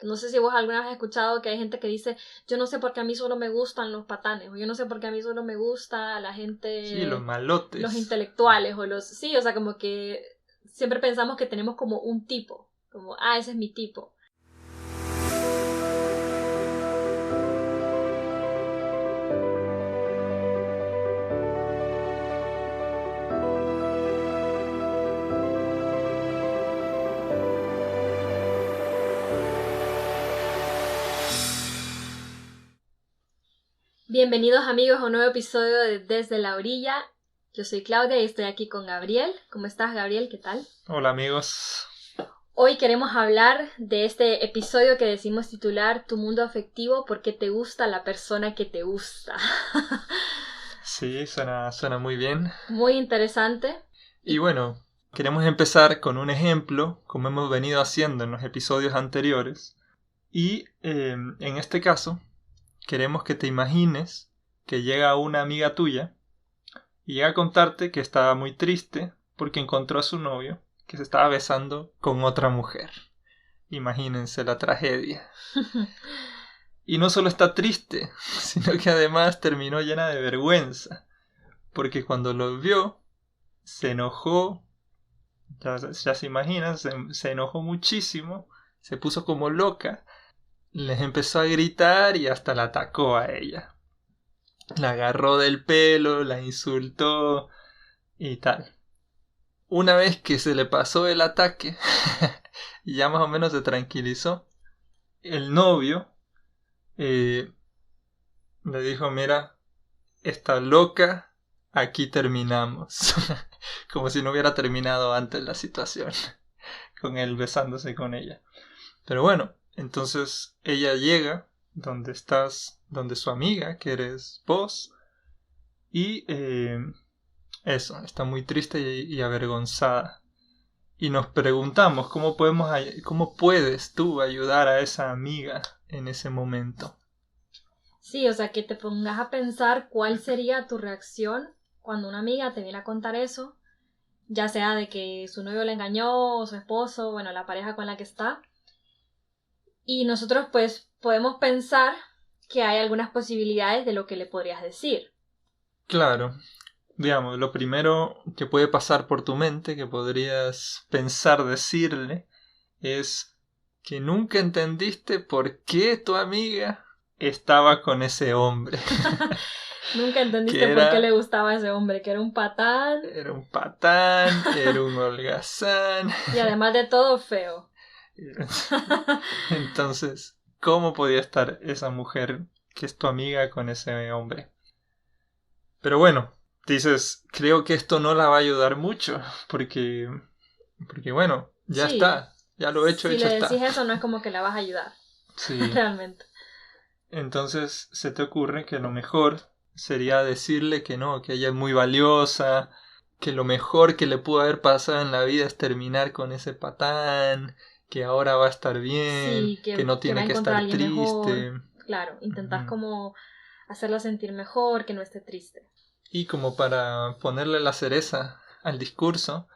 No sé si vos alguna vez has escuchado que hay gente que dice, yo no sé por qué a mí solo me gustan los patanes, o yo no sé por qué a mí solo me gusta la gente... Sí, los malotes. Los intelectuales, o los... Sí, o sea, como que siempre pensamos que tenemos como un tipo, como, ese es mi tipo. Bienvenidos amigos a un nuevo episodio de Desde la Orilla. Yo soy Claudia y estoy aquí con Gabriel. ¿Cómo estás, Gabriel? ¿Qué tal? Hola amigos. Hoy queremos hablar de este episodio que decimos titular Tu mundo afectivo, ¿por qué te gusta la persona que te gusta? Sí, suena muy bien. Muy interesante. Y bueno, queremos empezar con un ejemplo, como hemos venido haciendo en los episodios anteriores. Y en este caso, queremos que te imagines que llega una amiga tuya y llega a contarte que estaba muy triste porque encontró a su novio que se estaba besando con otra mujer. Imagínense la tragedia. Y no solo está triste, sino que además terminó llena de vergüenza, porque cuando lo vio, se enojó, ya se imaginan, se enojó muchísimo, se puso como loca, les empezó a gritar y hasta la atacó a ella. La agarró del pelo, la insultó y tal. Una vez que se le pasó el ataque y ya más o menos se tranquilizó, el novio le dijo, mira, está loca, aquí terminamos. Como si no hubiera terminado antes la situación, con él besándose con ella. Pero bueno, entonces ella llega donde donde su amiga, que eres vos, y eso, está muy triste y avergonzada. Y nos preguntamos cómo puedes tú ayudar a esa amiga en ese momento. Sí, o sea, que te pongas a pensar cuál sería tu reacción cuando una amiga te viene a contar eso, ya sea de que su novio la engañó o su esposo, bueno, la pareja con la que está. Y nosotros pues podemos pensar que hay algunas posibilidades de lo que le podrías decir. Claro, digamos, lo primero que puede pasar por tu mente, que podrías pensar decirle, es que nunca entendiste por qué tu amiga estaba con ese hombre. Nunca entendiste por qué le gustaba a ese hombre, que era un patán. Era un patán, era un holgazán. Y además de todo, feo. Entonces, ¿cómo podía estar esa mujer que es tu amiga con ese hombre? Pero bueno, dices, creo que esto no la va a ayudar mucho, porque bueno, ya sí, está, ya lo hecho está. está. Si le decís eso, no es como que la vas a ayudar. Sí. Realmente. Entonces se te ocurre que lo mejor sería decirle que no, que ella es muy valiosa, que lo mejor que le pudo haber pasado en la vida es terminar con ese patán, que ahora va a estar bien, sí, que no tiene que estar triste. Mejor. Claro, intentás como hacerla sentir mejor, que no esté triste. Y como para ponerle la cereza al discurso,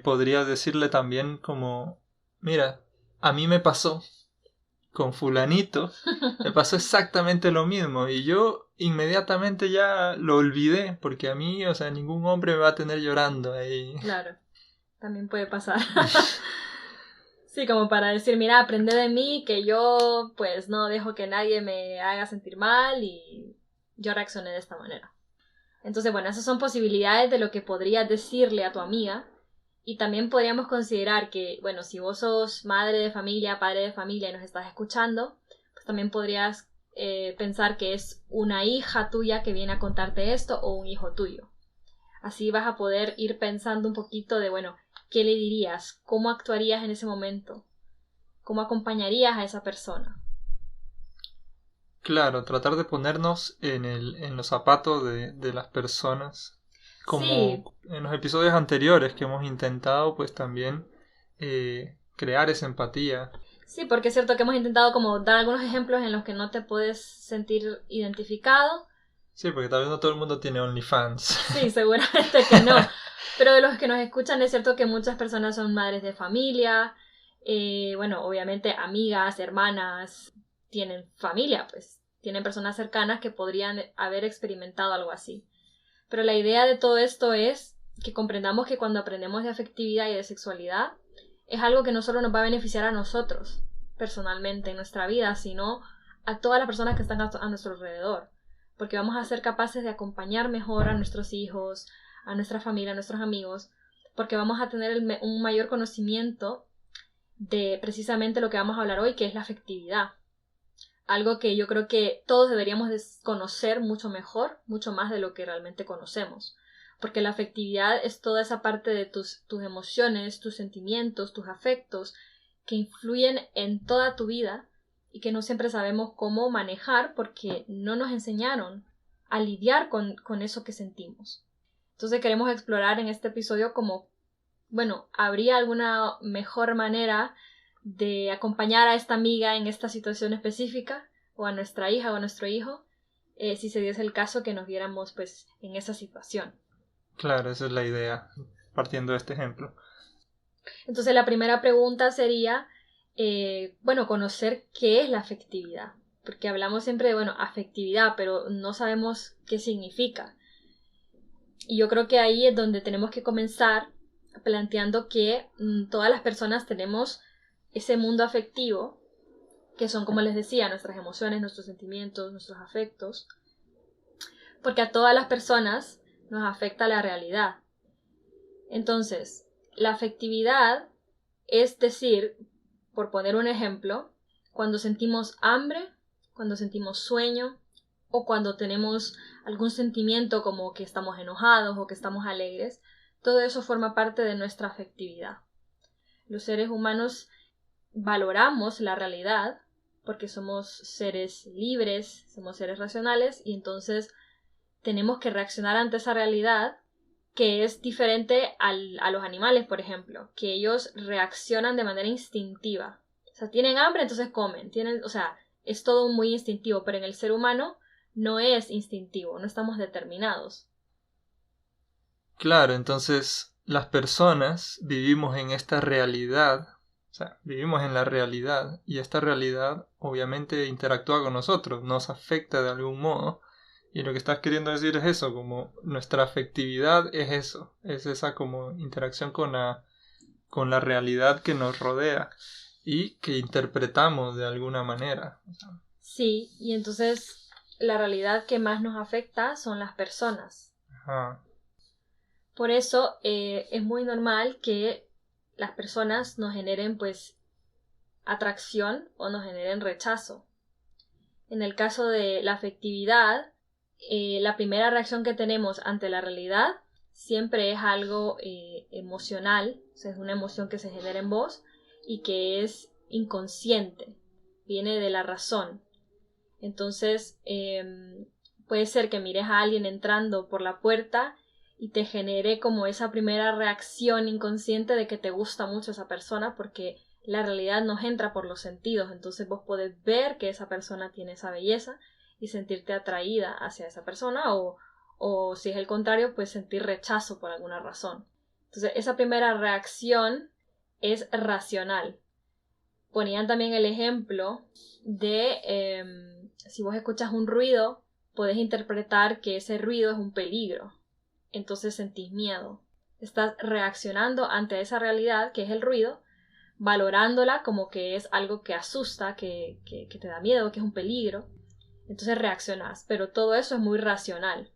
podrías decirle también como, mira, a mí me pasó con fulanito, me pasó exactamente lo mismo y yo inmediatamente ya lo olvidé, porque a mí, o sea, ningún hombre me va a tener llorando ahí. Claro, también puede pasar. Sí, como para decir, mira, aprende de mí, que yo pues no dejo que nadie me haga sentir mal y yo reaccioné de esta manera. Entonces, bueno, esas son posibilidades de lo que podrías decirle a tu amiga. Y también podríamos considerar que, bueno, si vos sos madre de familia, padre de familia y nos estás escuchando, pues también podrías pensar que es una hija tuya que viene a contarte esto o un hijo tuyo. Así vas a poder ir pensando un poquito de, bueno, ¿qué le dirías? ¿Cómo actuarías en ese momento? ¿Cómo acompañarías a esa persona? Claro, tratar de ponernos en los zapatos de las personas. Como sí. En los episodios anteriores que hemos intentado, pues también crear esa empatía. Sí, porque es cierto que hemos intentado como dar algunos ejemplos en los que no te puedes sentir identificado. Sí, porque tal vez no todo el mundo tiene OnlyFans. Sí, seguramente que no. Pero de los que nos escuchan es cierto que muchas personas son madres de familia, Bueno, obviamente amigas, hermanas, tienen familia, pues tienen personas cercanas que podrían haber experimentado algo así. Pero la idea de todo esto es que comprendamos que cuando aprendemos de afectividad y de sexualidad, es algo que no solo nos va a beneficiar a nosotros personalmente en nuestra vida, sino a todas las personas que están a nuestro alrededor, porque vamos a ser capaces de acompañar mejor a nuestros hijos, a nuestra familia, a nuestros amigos, porque vamos a tener un mayor conocimiento de precisamente lo que vamos a hablar hoy, que es la afectividad. Algo que yo creo que todos deberíamos conocer mucho mejor, mucho más de lo que realmente conocemos. Porque la afectividad es toda esa parte de tus emociones, tus sentimientos, tus afectos, que influyen en toda tu vida y que no siempre sabemos cómo manejar porque no nos enseñaron a lidiar con eso que sentimos. Entonces queremos explorar en este episodio como, bueno, ¿habría alguna mejor manera de acompañar a esta amiga en esta situación específica, o a nuestra hija o a nuestro hijo, si se diese el caso que nos viéramos pues en esa situación? Claro, esa es la idea, partiendo de este ejemplo. Entonces la primera pregunta sería, bueno, conocer qué es la afectividad, porque hablamos siempre de, bueno, afectividad, pero no sabemos qué significa. Y yo creo que ahí es donde tenemos que comenzar planteando que todas las personas tenemos ese mundo afectivo, que son, como les decía, nuestras emociones, nuestros sentimientos, nuestros afectos, porque a todas las personas nos afecta la realidad. Entonces, la afectividad es decir, por poner un ejemplo, cuando sentimos hambre, cuando sentimos sueño, o cuando tenemos algún sentimiento como que estamos enojados o que estamos alegres, todo eso forma parte de nuestra afectividad. Los seres humanos valoramos la realidad porque somos seres libres, somos seres racionales, y entonces tenemos que reaccionar ante esa realidad, que es diferente a los animales, por ejemplo, que ellos reaccionan de manera instintiva. O sea, tienen hambre, entonces comen. O sea, es todo muy instintivo, pero en el ser humano no es instintivo, no estamos determinados. Claro, entonces las personas vivimos en esta realidad, o sea, vivimos en la realidad, y esta realidad obviamente interactúa con nosotros, nos afecta de algún modo. Y lo que estás queriendo decir es eso, como nuestra afectividad es eso, es esa como interacción con la realidad que nos rodea y que interpretamos de alguna manera. Sí, y entonces la realidad que más nos afecta son las personas. Ajá. Por eso es muy normal que las personas nos generen pues atracción o nos generen rechazo. En el caso de la afectividad, la primera reacción que tenemos ante la realidad siempre es algo emocional, o sea, es una emoción que se genera en vos y que es inconsciente, viene de la razón. Entonces, puede ser que mires a alguien entrando por la puerta y te genere como esa primera reacción inconsciente de que te gusta mucho esa persona, porque la realidad nos entra por los sentidos. Entonces vos podés ver que esa persona tiene esa belleza y sentirte atraída hacia esa persona, o si es el contrario, pues sentir rechazo por alguna razón. Entonces esa primera reacción es racional. Ponían también el ejemplo de si vos escuchas un ruido, podés interpretar que ese ruido es un peligro. Entonces sentís miedo. Estás reaccionando ante esa realidad que es el ruido, valorándola como que es algo que asusta, que te da miedo, que es un peligro. Entonces reaccionás, pero todo eso es muy racional.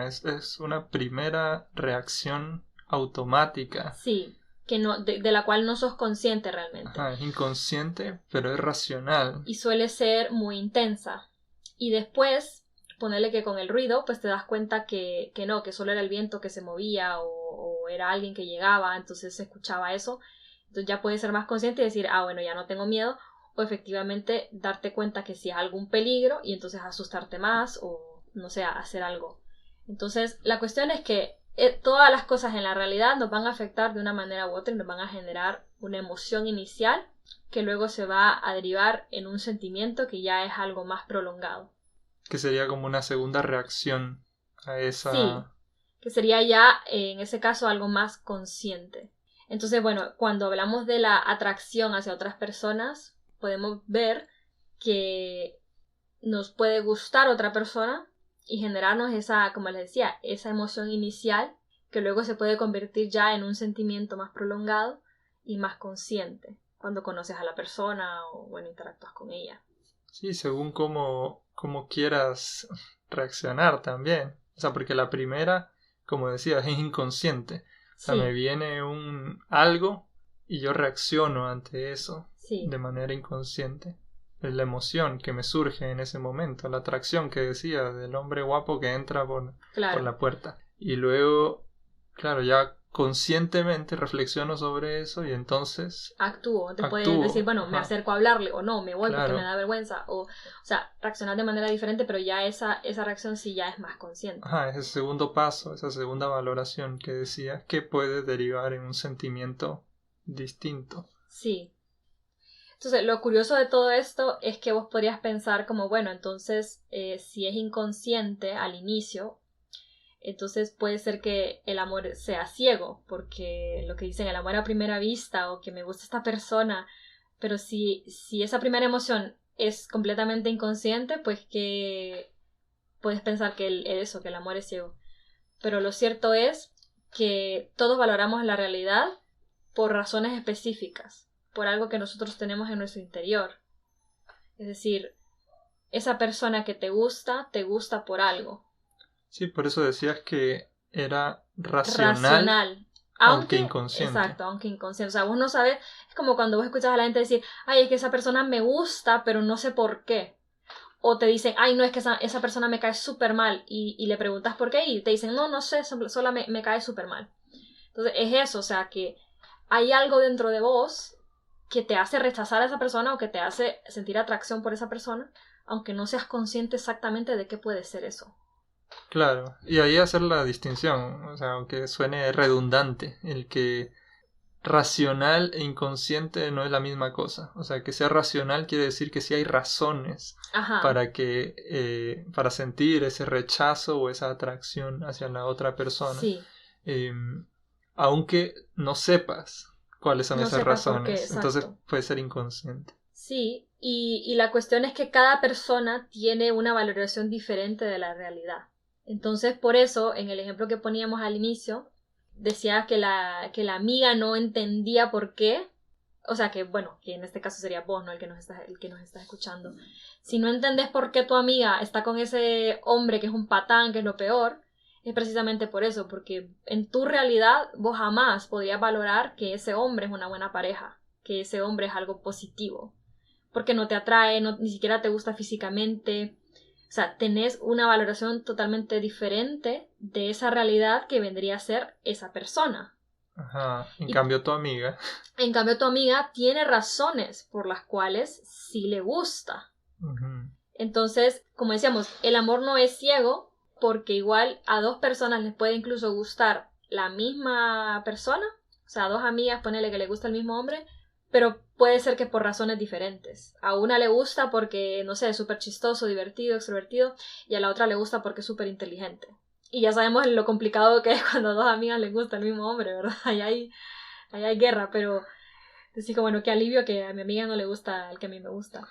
Es una primera reacción automática. Sí, que no, de la cual no sos consciente realmente. Es inconsciente, pero es racional. Y suele ser muy intensa. Y después, ponerle que con el ruido, pues te das cuenta que no, que solo era el viento que se movía, o era alguien que llegaba, entonces se escuchaba eso. Entonces ya puedes ser más consciente y decir, bueno, ya no tengo miedo, o efectivamente darte cuenta que si hay algún peligro y entonces asustarte más, o no sé, hacer algo. Entonces la cuestión es que todas las cosas en la realidad nos van a afectar de una manera u otra y nos van a generar una emoción inicial que luego se va a derivar en un sentimiento que ya es algo más prolongado. Que sería como una segunda reacción a esa... Sí, que sería ya en ese caso algo más consciente. Entonces, bueno, cuando hablamos de la atracción hacia otras personas, podemos ver que nos puede gustar otra persona y generarnos esa, como les decía, esa emoción inicial que luego se puede convertir ya en un sentimiento más prolongado y más consciente cuando conoces a la persona o, bueno, interactúas con ella. Sí, según cómo quieras reaccionar también. O sea, porque la primera, como decías, es inconsciente. O sea, Sí. me viene algo y yo reacciono ante eso Sí. de manera inconsciente. Es la emoción que me surge en ese momento, la atracción que decía del hombre guapo que entra por la puerta. Y luego, claro, ya conscientemente reflexiono sobre eso y entonces actúo. Te puedes decir, bueno, me acerco a hablarle o no, me voy porque me da vergüenza. O sea, reaccionar de manera diferente, pero ya esa reacción sí ya es más consciente. Ajá, ese segundo paso, esa segunda valoración que decías, que puede derivar en un sentimiento distinto. Sí. Entonces, lo curioso de todo esto es que vos podrías pensar como, bueno, entonces, si es inconsciente al inicio, entonces puede ser que el amor sea ciego, porque lo que dicen, el amor a primera vista, o que me gusta esta persona, pero si esa primera emoción es completamente inconsciente, pues que puedes pensar que que el amor es ciego. Pero lo cierto es que todos valoramos la realidad por razones específicas, por algo que nosotros tenemos en nuestro interior. Es decir, esa persona que te gusta por algo. Sí, por eso decías que era racional. Aunque inconsciente. Exacto, aunque inconsciente. O sea, vos no sabes, es como cuando vos escuchas a la gente decir, ay, es que esa persona me gusta, pero no sé por qué. O te dicen, ay, no, es que esa persona me cae súper mal. Y le preguntas por qué y te dicen, no sé, solo me cae súper mal. Entonces es eso, o sea, que hay algo dentro de vos que te hace rechazar a esa persona o que te hace sentir atracción por esa persona, aunque no seas consciente exactamente de qué puede ser eso. Claro, y ahí hacer la distinción, o sea, aunque suene redundante, el que racional e inconsciente no es la misma cosa. O sea, que sea racional quiere decir que sí hay razones para sentir ese rechazo o esa atracción hacia la otra persona. Sí. Aunque no sepas cuáles son esas razones. Entonces puede ser inconsciente. Sí, y la cuestión es que cada persona tiene una valoración diferente de la realidad. Entonces, por eso, en el ejemplo que poníamos al inicio, decía que la amiga no entendía por qué, o sea que, bueno, que en este caso sería vos, ¿no? El que nos está escuchando. Si no entendés por qué tu amiga está con ese hombre que es un patán, que es lo peor, es precisamente por eso, porque en tu realidad vos jamás podrías valorar que ese hombre es una buena pareja, que ese hombre es algo positivo, porque no te atrae, ni siquiera te gusta físicamente. O sea, tenés una valoración totalmente diferente de esa realidad que vendría a ser esa persona. Ajá. En cambio tu amiga tiene razones por las cuales sí le gusta. Uh-huh. Entonces, como decíamos, el amor no es ciego, porque igual a dos personas les puede incluso gustar la misma persona. O sea, a dos amigas, ponele que le gusta el mismo hombre, pero puede ser que por razones diferentes. A una le gusta porque, no sé, es súper chistoso, divertido, extrovertido, y a la otra le gusta porque es súper inteligente. Y ya sabemos lo complicado que es cuando a dos amigas les gusta el mismo hombre, ¿verdad? Ahí hay guerra, pero decís que bueno, qué alivio que a mi amiga no le gusta el que a mí me gusta.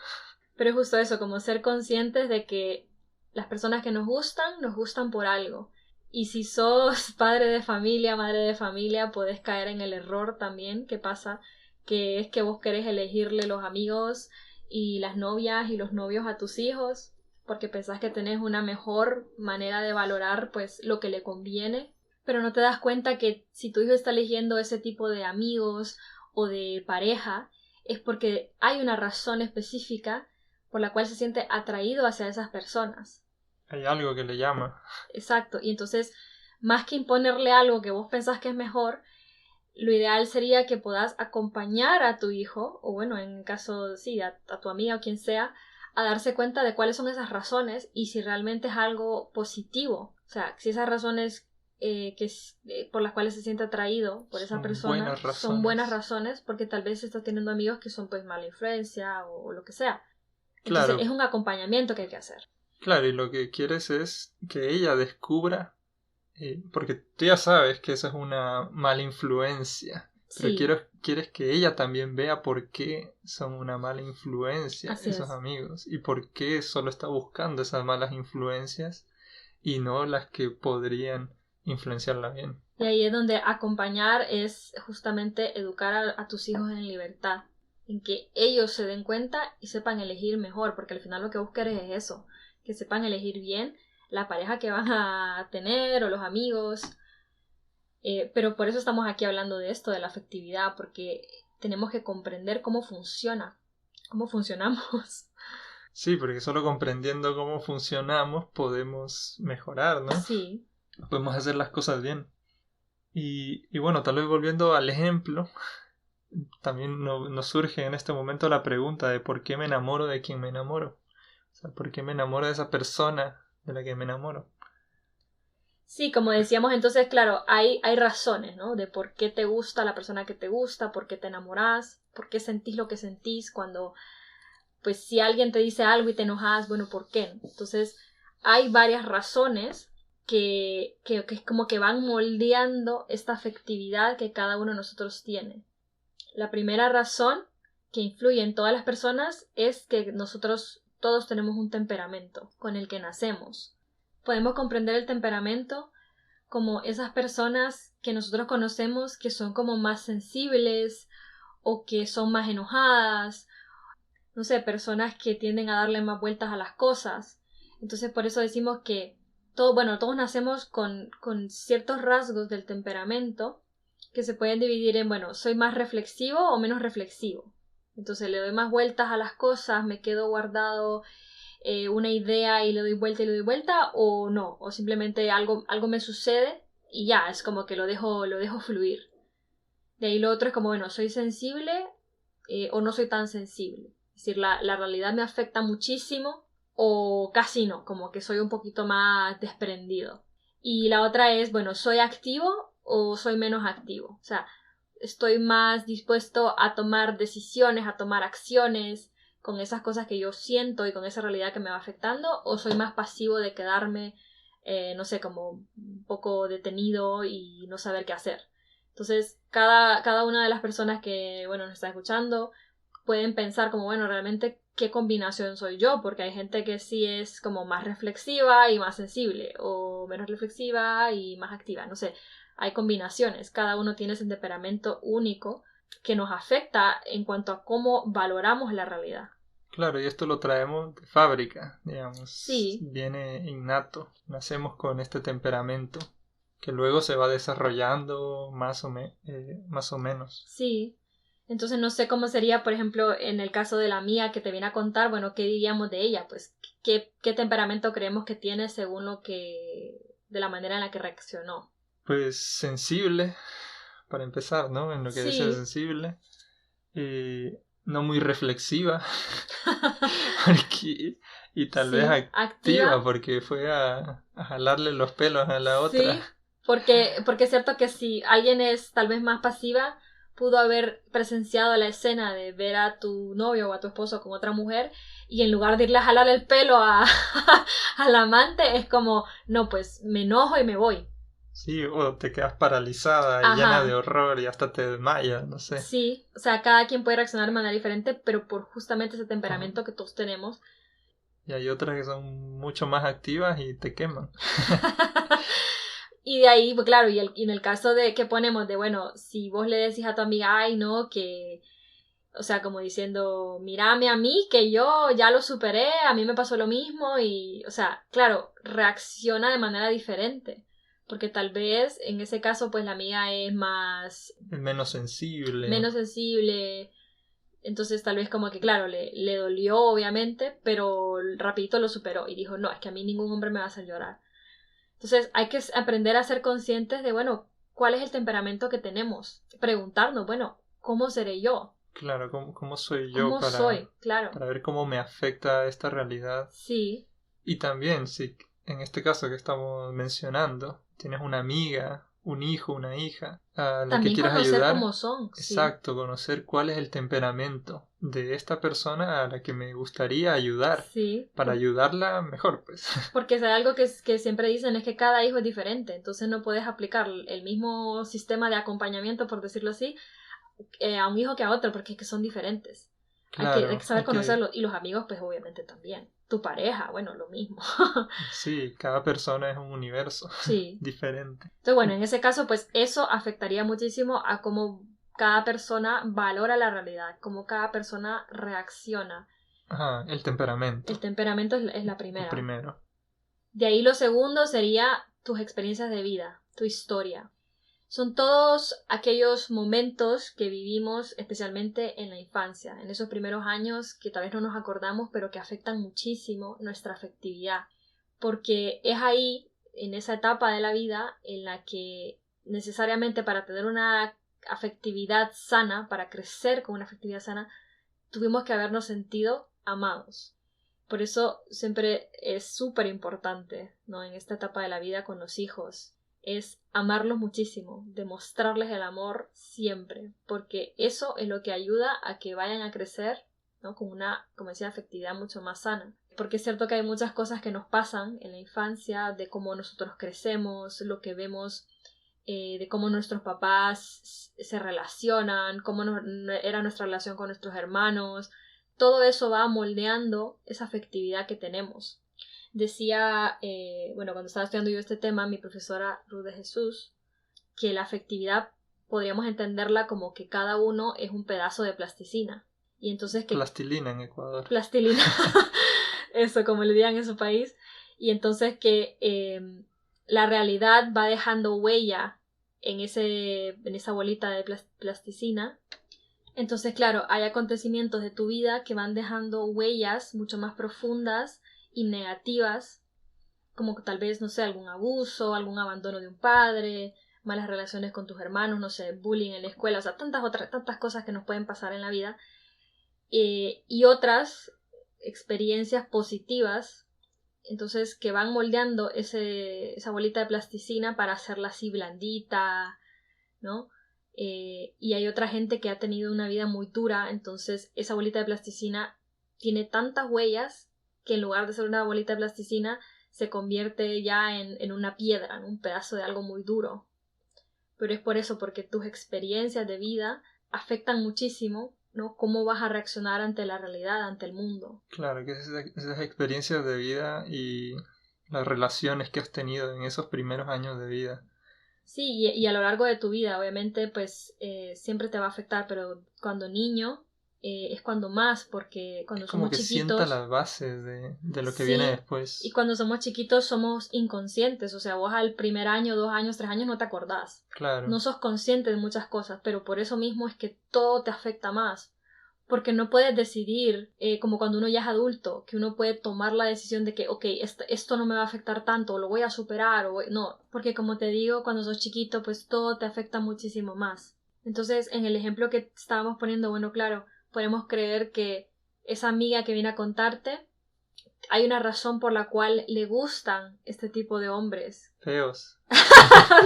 Pero es justo eso, como ser conscientes de que las personas que nos gustan por algo. Y si sos padre de familia, madre de familia, podés caer en el error también que pasa, que es que vos querés elegirle los amigos y las novias y los novios a tus hijos, porque pensás que tenés una mejor manera de valorar pues lo que le conviene, pero no te das cuenta que si tu hijo está eligiendo ese tipo de amigos o de pareja, es porque hay una razón específica por la cual se siente atraído hacia esas personas. Hay algo que le llama. Exacto, y entonces, más que imponerle algo que vos pensás que es mejor, lo ideal sería que puedas acompañar a tu hijo, o bueno, en caso, sí, a tu amiga o quien sea, a darse cuenta de cuáles son esas razones y si realmente es algo positivo. O sea, si esas razones por las cuales se siente atraído por esa persona son buenas razones, porque tal vez estás teniendo amigos que son pues mala influencia o lo que sea. Entonces claro, es un acompañamiento que hay que hacer. Claro, y lo que quieres es que ella descubra, porque tú ya sabes que esa es una mala influencia pero Sí, quieres que ella también vea por qué son una mala influencia así esos es. amigos y por qué solo está buscando esas malas influencias y no las que podrían influenciarla bien. Y ahí es donde acompañar es justamente educar a tus hijos en libertad, en que ellos se den cuenta y sepan elegir mejor, porque al final lo que buscas es eso, que sepan elegir bien la pareja que van a tener o los amigos. Pero por eso estamos aquí hablando de esto, de la afectividad, porque tenemos que comprender cómo funciona, cómo funcionamos. Sí, porque solo comprendiendo cómo funcionamos podemos mejorar, ¿no? Sí, Podemos hacer las cosas bien. Y bueno, tal vez volviendo al ejemplo, también nos surge en este momento la pregunta de por qué me enamoro de quien me enamoro. O sea, por qué me enamoro de esa persona de la que me enamoro. sí, como decíamos, entonces, claro, hay razones, ¿no? De por qué te gusta la persona que te gusta, por qué te enamorás, por qué sentís lo que sentís cuando, pues, si alguien te dice algo y te enojas, bueno, ¿por qué? Entonces, hay varias razones que es como que van moldeando esta afectividad que cada uno de nosotros tiene. La primera razón que influye en todas las personas es que nosotros todos tenemos un temperamento con el que nacemos. Podemos comprender el temperamento como esas personas que nosotros conocemos que son como más sensibles o que son más enojadas, no sé, personas que tienden a darle más vueltas a las cosas. Entonces por eso decimos que todos nacemos con ciertos rasgos del temperamento que se pueden dividir en, bueno, soy más reflexivo o menos reflexivo. Entonces le doy más vueltas a las cosas, me quedo guardado una idea y le doy vuelta, o no, o simplemente algo me sucede y ya, es como que lo dejo fluir. De ahí lo otro es como, bueno, soy sensible o no soy tan sensible. Es decir, la realidad me afecta muchísimo o casi no, como que soy un poquito más desprendido. Y la otra es, bueno, ¿soy activo o soy menos activo? O sea, estoy más dispuesto a tomar decisiones, a tomar acciones con esas cosas que yo siento y con esa realidad que me va afectando, o soy más pasivo de quedarme, no sé, como un poco detenido y no saber qué hacer. Entonces, cada una de las personas que, bueno, nos está escuchando pueden pensar como, bueno, realmente qué combinación soy yo, porque hay gente que sí es como más reflexiva y más sensible, o menos reflexiva y más activa, no sé, hay combinaciones, cada uno tiene ese temperamento único que nos afecta en cuanto a cómo valoramos la realidad. Claro, y esto lo traemos de fábrica, digamos, Sí, viene innato. Nacemos con este temperamento que luego se va desarrollando más o menos. sí. Entonces no sé cómo sería, por ejemplo, en el caso de la mía que te viene a contar, bueno, ¿qué diríamos de ella? Pues, ¿qué temperamento creemos que tiene según de la manera en la que reaccionó? Pues sensible, para empezar, ¿no? En lo que dice Sí, sensible. No muy reflexiva, porque, y tal vez sí, activa, activa, porque fue a jalarle los pelos a la otra. sí, porque es cierto que si alguien es tal vez más pasiva, pudo haber presenciado la escena de ver a tu novio o a tu esposo con otra mujer y en lugar de irle a jalar el pelo al amante, es como, no, pues me enojo y me voy. Sí, o te quedas paralizada y llena de Ajá, horror y hasta te desmayas, no sé. sí, o sea, cada quien puede reaccionar de manera diferente, pero por justamente ese Ajá. temperamento que todos tenemos. Y hay otras que son mucho más activas y te queman. Y de ahí, pues claro, y en el caso de que ponemos de, bueno, si vos le decís a tu amiga, ay, no, que, o sea, como diciendo, mírame a mí, que yo ya lo superé, a mí me pasó lo mismo, y, o sea, claro, reacciona de manera diferente, porque tal vez en ese caso, pues la amiga es Es menos sensible. menos sensible, entonces tal vez como que, claro, le dolió, obviamente, pero rapidito lo superó y dijo, no, es que a mí ningún hombre me va a hacer llorar. Entonces hay que aprender a ser conscientes de, bueno, ¿cuál es el temperamento que tenemos? Preguntarnos, bueno, ¿cómo seré yo? Claro, cómo soy yo ¿Cómo soy? Claro. para ver cómo me afecta esta realidad? Sí, Y también, si en este caso que estamos mencionando, tienes una amiga un hijo, una hija, a la También que quieras conocer ayudar. cómo son. Exacto, conocer cuál es el temperamento de esta persona a la que me gustaría ayudar, Sí, para ayudarla mejor, pues. porque es algo que siempre dicen es que cada hijo es diferente, entonces no puedes aplicar el mismo sistema de acompañamiento, por decirlo así, a un hijo que a otro, porque es que son diferentes. Claro, hay que saber conocerlo. Y los amigos, pues obviamente también. Tu pareja, bueno, lo mismo. Sí, cada persona es un universo Sí. diferente. Entonces, bueno, en ese caso, pues eso afectaría muchísimo a cómo cada persona valora la realidad, cómo cada persona reacciona. Ajá, el temperamento. El temperamento es la Lo primera. primero. De ahí lo segundo sería tus experiencias de vida, tu historia. Son todos aquellos momentos que vivimos especialmente en la infancia, en esos primeros años que tal vez no nos acordamos, pero que afectan muchísimo nuestra afectividad, porque es ahí, en esa etapa de la vida, en la que necesariamente para tener una afectividad sana, para crecer con una afectividad sana, tuvimos que habernos sentido amados. Por eso siempre es súper importante, ¿no? En esta etapa de la vida con los hijos, es amarlos muchísimo, demostrarles el amor siempre, porque eso es lo que ayuda a que vayan a crecer, ¿no? Con una, como decía, afectividad mucho más sana. Porque es cierto que hay muchas cosas que nos pasan en la infancia, de cómo nosotros crecemos, lo que vemos, de cómo nuestros papás se relacionan, cómo era nuestra relación con nuestros hermanos. Todo eso va moldeando esa afectividad que tenemos. Decía, bueno, cuando estaba estudiando yo este tema, mi profesora Ruth de Jesús, que la afectividad podríamos entenderla como que cada uno es un pedazo de plasticina. Y entonces que... Plastilina en Ecuador. Plastilina. Eso, como le digan en su país. Y entonces que la realidad va dejando huella en esa bolita de plasticina. Entonces, claro, hay acontecimientos de tu vida que van dejando huellas mucho más profundas y negativas, como tal vez, no sé, algún abuso, algún abandono de un padre, malas relaciones con tus hermanos, no sé, bullying en la escuela, o sea, tantas cosas que nos pueden pasar en la vida, y otras experiencias positivas, entonces que van moldeando esa bolita de plasticina para hacerla así blandita, ¿no? Y hay otra gente que ha tenido una vida muy dura, entonces esa bolita de plasticina tiene tantas huellas que en lugar de ser una bolita de plasticina se convierte ya en una piedra, en un pedazo de algo muy duro. Pero es por eso, porque tus experiencias de vida afectan muchísimo, ¿no? Cómo vas a reaccionar ante la realidad, ante el mundo. Claro, que esas experiencias de vida y las relaciones que has tenido en esos primeros años de vida. Sí, y a lo largo de tu vida, obviamente, pues siempre te va a afectar, pero cuando niño es cuando más, porque cuando Es como somos que sienta chiquitos... las bases de lo que Sí, viene y después. cuando somos chiquitos somos inconscientes, o sea, vos al primer año, 2 años, 3 años no te acordás. Claro. No sos consciente de muchas cosas, pero por eso mismo es que todo te afecta más. Porque no puedes decidir, como cuando uno ya es adulto, que uno puede tomar la decisión de que, ok, esto no me va a afectar tanto, o lo voy a superar, no, porque como te digo, cuando sos chiquito, pues todo te afecta muchísimo más. Entonces, en el ejemplo que estábamos poniendo, bueno, claro, podemos creer que esa amiga que viene a contarte, hay una razón por la cual le gustan este tipo de hombres. Feos.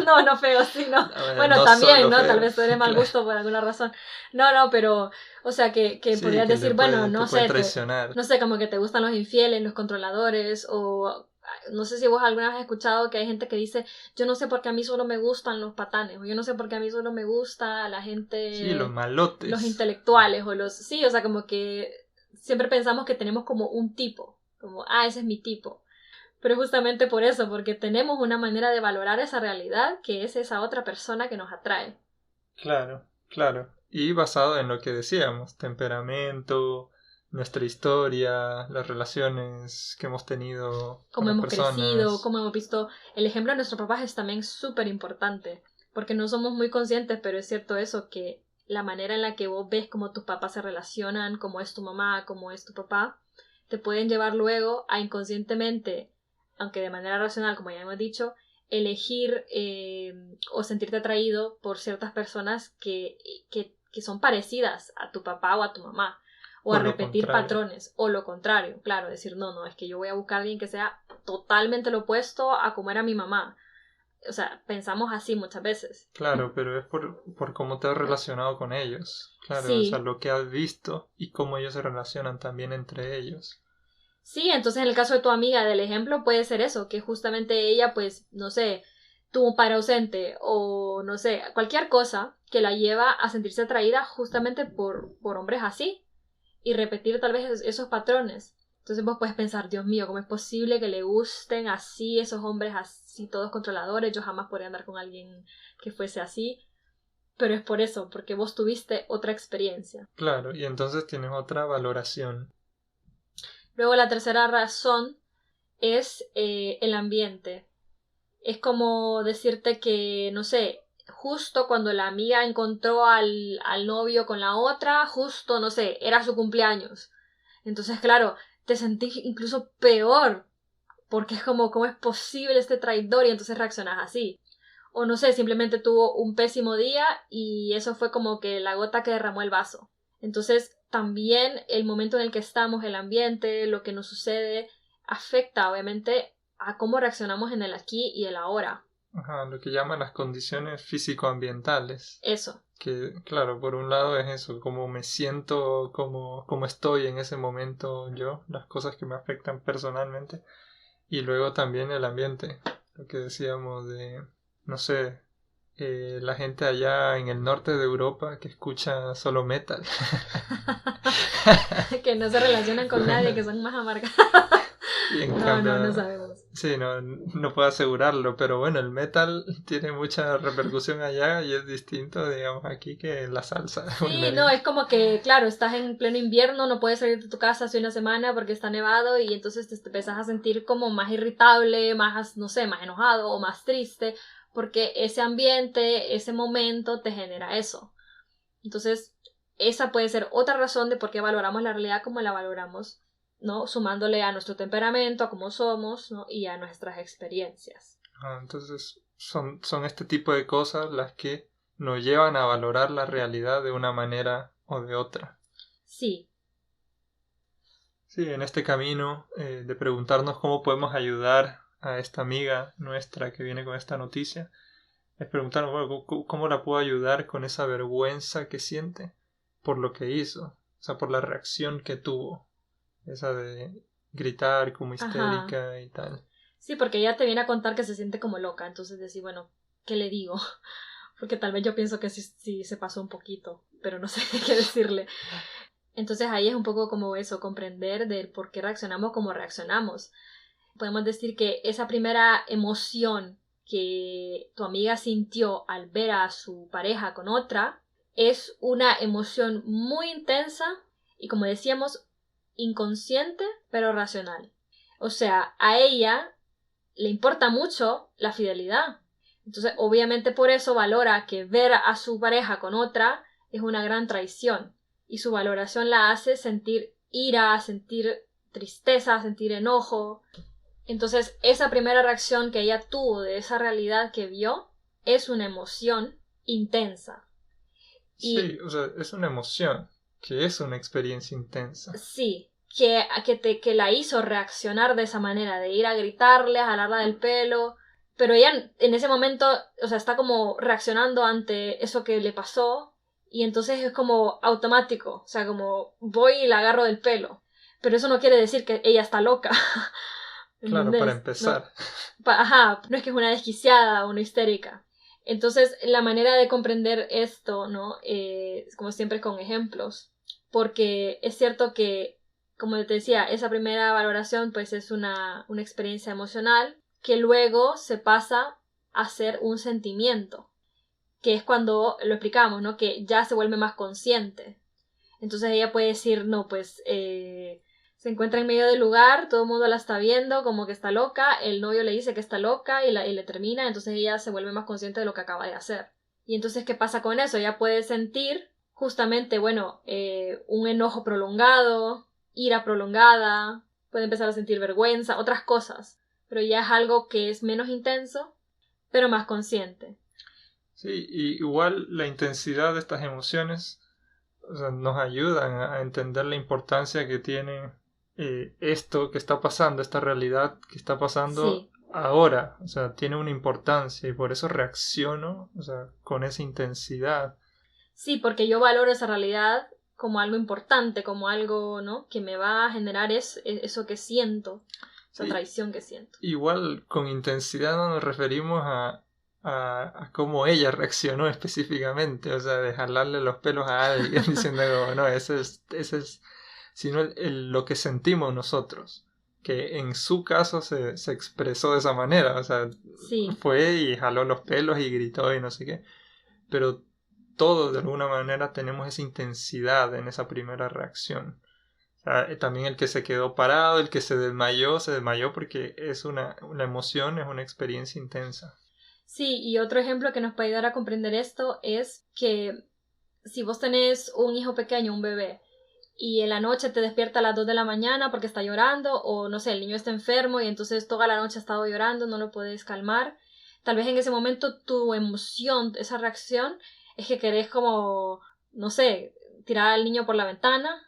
No feos, sino... Bueno, no también, ¿no? feos. Tal vez te dé mal gusto por alguna razón. No, pero... O sea, que Sí, podrías que decir, bueno, te no pueden sé, traicionar. no sé, como que te gustan los infieles, los controladores, o... No sé si vos alguna vez has escuchado que hay gente que dice, yo no sé por qué a mí solo me gustan los patanes, o yo no sé por qué a mí solo me gusta la gente... Sí, los malotes. Los intelectuales, o los... Sí, o sea, como que siempre pensamos que tenemos como un tipo, como, ese es mi tipo. Pero justamente por eso, porque tenemos una manera de valorar esa realidad que es esa otra persona que nos atrae. Claro, claro. Y basado en lo que decíamos, temperamento, nuestra historia, las relaciones que hemos tenido con Cómo las hemos crecido, personas. cómo hemos visto. El ejemplo de nuestros papás es también súper importante, porque no somos muy conscientes, pero es cierto eso, que la manera en la que vos ves cómo tus papás se relacionan, cómo es tu mamá, cómo es tu papá, te pueden llevar luego a inconscientemente, aunque de manera racional, como ya hemos dicho, elegir o sentirte atraído por ciertas personas que son parecidas a tu papá o a tu mamá, o a repetir patrones, o lo contrario, claro, decir, no, es que yo voy a buscar a alguien que sea totalmente lo opuesto a como era mi mamá. o sea, pensamos así muchas veces. Claro, pero es por cómo te has relacionado con ellos. Claro, o sea, Sí, lo que has visto y cómo ellos se relacionan también entre ellos. sí, entonces en el caso de tu amiga del ejemplo puede ser eso, que justamente ella pues, no sé, tuvo un padre ausente o no sé, cualquier cosa que la lleva a sentirse atraída justamente por hombres así y repetir tal vez esos patrones. Entonces vos puedes pensar, Dios mío, ¿cómo es posible que le gusten así esos hombres así todos controladores? Yo jamás podría andar con alguien que fuese así. Pero es por eso, porque vos tuviste otra experiencia. Claro, y entonces tienes otra valoración. Luego la tercera razón es el ambiente. Es como decirte que, no sé, justo cuando la amiga encontró al novio con la otra, justo, no sé, era su cumpleaños. Entonces, claro, te sentís incluso peor, porque es como, ¿cómo es posible este traidor? Y entonces reaccionas así. O no sé, simplemente tuvo un pésimo día y eso fue como que la gota que derramó el vaso. Entonces, también el momento en el que estamos, el ambiente, lo que nos sucede, afecta obviamente a cómo reaccionamos en el aquí y el ahora. Ajá, lo que llaman las condiciones físico-ambientales. Eso. Que, claro, por un lado es eso, cómo me siento, cómo estoy en ese momento yo, las cosas que me afectan personalmente. Y luego también el ambiente, lo que decíamos de, no sé, la gente allá en el norte de Europa que escucha solo metal. Que no se relacionan con nadie, que son más amargas. Y en No cambio, sabemos. sí, no puedo asegurarlo, pero bueno, el metal tiene mucha repercusión allá y es distinto, digamos, aquí que la salsa o el Sí, no, merengue. es como que, claro, estás en pleno invierno, no puedes salir de tu casa hace una semana porque está nevado y entonces te empiezas a sentir como más irritable, más, no sé, más enojado o más triste, porque ese ambiente, ese momento te genera eso. Entonces, esa puede ser otra razón de por qué valoramos la realidad como la valoramos, ¿no? Sumándole a nuestro temperamento, a cómo somos, ¿no? Y a nuestras experiencias. Entonces, son este tipo de cosas las que nos llevan a valorar la realidad de una manera o de otra. Sí, Sí, en este camino de preguntarnos cómo podemos ayudar a esta amiga nuestra que viene con esta noticia, es preguntarnos, bueno, ¿cómo la puedo ayudar con esa vergüenza que siente por lo que hizo? O sea, por la reacción que tuvo, esa de gritar como ajá. histérica y tal. Sí, porque ella te viene a contar que se siente como loca, entonces decir, bueno, ¿qué le digo? Porque tal vez yo pienso que sí se pasó un poquito, pero no sé qué decirle. Entonces ahí es un poco como eso, comprender del por qué reaccionamos como reaccionamos. Podemos decir que esa primera emoción que tu amiga sintió al ver a su pareja con otra es una emoción muy intensa y, como decíamos, inconsciente pero racional. O sea, a ella le importa mucho la fidelidad. Entonces, obviamente por eso valora que ver a su pareja con otra es una gran traición. Y su valoración la hace sentir ira, sentir tristeza, sentir enojo. Entonces, esa primera reacción que ella tuvo de esa realidad que vio es una emoción intensa. Y Sí, o sea, es una emoción, que es una experiencia intensa. sí, que la hizo reaccionar de esa manera, de ir a gritarle, a jalarla del pelo, pero ella en ese momento, o sea, está como reaccionando ante eso que le pasó y entonces es como automático, o sea, como voy y la agarro del pelo, pero eso no quiere decir que ella está loca, Claro, para ¿entendés? No, empezar. ajá, no es que es una desquiciada o una histérica. Entonces, la manera de comprender esto, ¿no? Como siempre con ejemplos, porque es cierto que, como te decía, esa primera valoración pues es una experiencia emocional que luego se pasa a ser un sentimiento, que es cuando lo explicamos, ¿no? Que ya se vuelve más consciente. Entonces ella puede decir, no, pues se encuentra en medio del lugar, todo el mundo la está viendo como que está loca, el novio le dice que está loca y le termina, entonces ella se vuelve más consciente de lo que acaba de hacer. Y entonces, ¿qué pasa con eso? Ella puede sentir justamente, bueno, un enojo prolongado, ira prolongada, puede empezar a sentir vergüenza, otras cosas, pero ya es algo que es menos intenso, pero más consciente. Sí, y igual la intensidad de estas emociones, o sea, nos ayudan a entender la importancia que tiene esto que está pasando, esta realidad que está pasando Sí, ahora, o sea, tiene una importancia y por eso reacciono, o sea, con esa intensidad. Sí, porque yo valoro esa realidad como algo importante, como algo, ¿no? Que me va a generar eso que siento, esa Sí, traición que siento. igual con intensidad no nos referimos a cómo ella reaccionó específicamente, o sea, de jalarle los pelos a alguien diciendo como, no, ese es, sino lo que sentimos nosotros, que en su caso se expresó de esa manera, o sea, Sí, fue y jaló los pelos y gritó y no sé qué, pero todos de alguna manera tenemos esa intensidad en esa primera reacción. O sea, también el que se quedó parado, el que se desmayó porque es una emoción, es una experiencia intensa. sí, y otro ejemplo que nos puede ayudar a comprender esto es que si vos tenés un hijo pequeño, un bebé, y en la noche te despierta a las 2 de la mañana porque está llorando, o no sé, el niño está enfermo y entonces toda la noche ha estado llorando, no lo puedes calmar, tal vez en ese momento tu emoción, esa reacción, es que querés como, no sé, tirar al niño por la ventana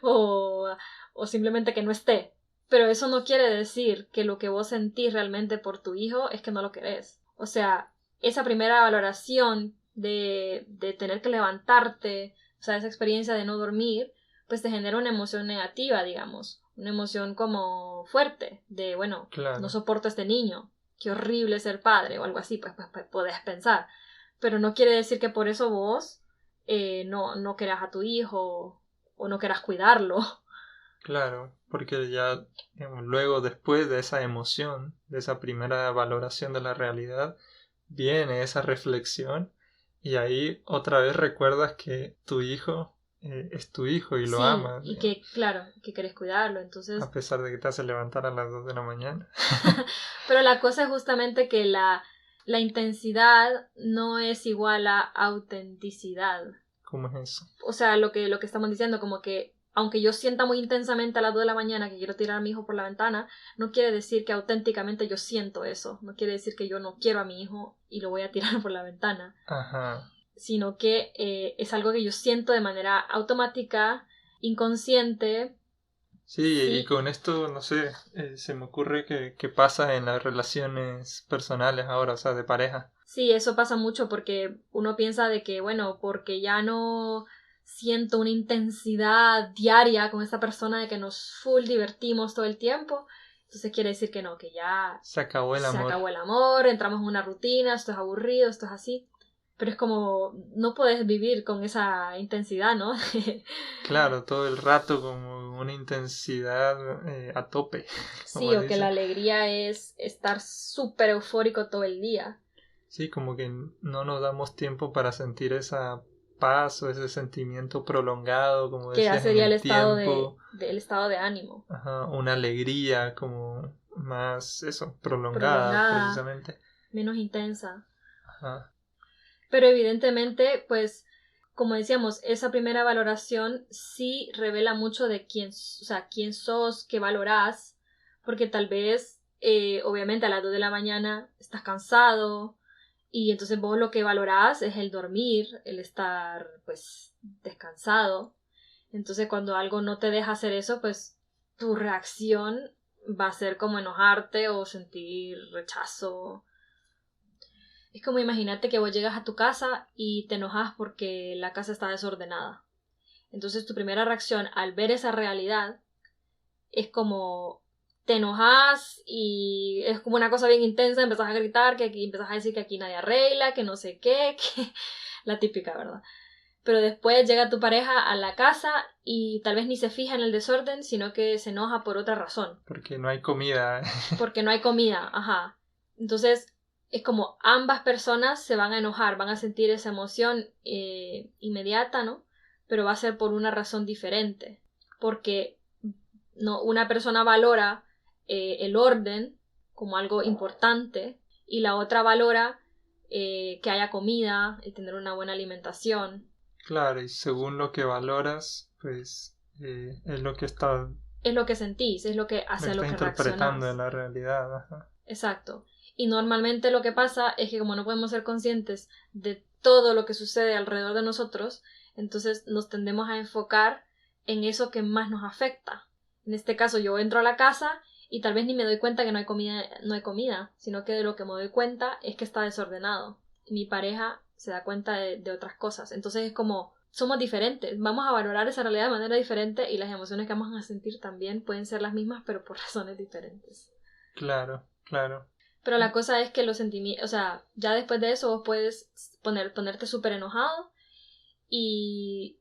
o, o simplemente que no esté. Pero eso no quiere decir que lo que vos sentís realmente por tu hijo es que no lo querés. O sea, esa primera valoración de tener que levantarte, o sea, esa experiencia de no dormir, pues te genera una emoción negativa, digamos. Una emoción como fuerte, de, bueno, no Claro, soporto a este niño, qué horrible ser padre, o algo así, pues podés pensar. Pero no quiere decir que por eso vos no querás a tu hijo o no querás cuidarlo. claro, porque ya digamos, luego después de esa emoción, de esa primera valoración de la realidad, viene esa reflexión y ahí otra vez recuerdas que tu hijo es tu hijo y lo Sí, amas, y digamos, que, claro, que querés cuidarlo, a entonces... pesar de que te hace levantar a las 2 de la mañana. Pero la cosa es justamente que la intensidad no es igual a autenticidad. ¿Cómo es eso? O sea, lo que estamos diciendo, como que aunque yo sienta muy intensamente a las 2 de la mañana que quiero tirar a mi hijo por la ventana, no quiere decir que auténticamente yo siento eso. No quiere decir que yo no quiero a mi hijo y lo voy a tirar por la ventana. Ajá. Sino que es algo que yo siento de manera automática, inconsciente. Sí, y Sí, con esto, no sé, se me ocurre que pasa en las relaciones personales ahora, o sea, de pareja. sí, eso pasa mucho porque uno piensa de que, bueno, porque ya no siento una intensidad diaria con esta persona de que nos full divertimos todo el tiempo, entonces quiere decir que no, que ya Se acabó el se amor. acabó el amor, entramos en una rutina, esto es aburrido, esto es así. Pero es como, no puedes vivir con esa intensidad, ¿no? Claro, todo el rato como una intensidad a tope, como Sí, o que la dicen. alegría es estar súper eufórico todo el día, Sí, como que no nos damos tiempo para sentir esa paz o ese sentimiento prolongado, como que ya decías, en sería el el estado de, tiempo. el estado de ánimo, Ajá, una alegría como más, eso, prolongada, prolongada, precisamente. menos intensa. Ajá. Pero evidentemente, pues, como decíamos, esa primera valoración sí revela mucho de quién, o sea, quién sos, qué valorás, porque tal vez, obviamente a las 2 de la mañana estás cansado y entonces vos lo que valorás es el dormir, el estar, pues, descansado. Entonces cuando algo no te deja hacer eso, pues tu reacción va a ser como enojarte o sentir rechazo. Es como imagínate que vos llegas a tu casa y te enojas porque la casa está desordenada. Entonces tu primera reacción al ver esa realidad es como te enojas y es como una cosa bien intensa, empezás a gritar, que aquí empezás a decir que aquí nadie arregla, que no sé qué, que la típica, ¿verdad? Pero después llega tu pareja a la casa y tal vez ni se fija en el desorden, sino que se enoja por otra razón. Porque no hay comida. Porque no hay comida, ajá. Entonces es como ambas personas se van a enojar, van a sentir esa emoción inmediata, ¿no? Pero va a ser por una razón diferente. Porque no, una persona valora el orden como algo importante y la otra valora que haya comida, el tener una buena alimentación. Claro, y según lo que valoras, pues es Es lo que sentís, es lo que lo que hacia lo estás que interpretando en reaccionás. la realidad. Ajá. Exacto. Y normalmente lo que pasa es que como no podemos ser conscientes de todo lo que sucede alrededor de nosotros, entonces nos tendemos a enfocar en eso que más nos afecta. En este caso yo entro a la casa y tal vez ni me doy cuenta que no hay comida, sino que de lo que me doy cuenta es que está desordenado. Mi pareja se da cuenta de otras cosas. Entonces es como, somos diferentes, vamos a valorar esa realidad de manera diferente y las emociones que vamos a sentir también pueden ser las mismas, pero por razones diferentes. Claro, claro. Pero la cosa es que los sentimientos, o sea, ya después de eso vos puedes ponerte súper enojado y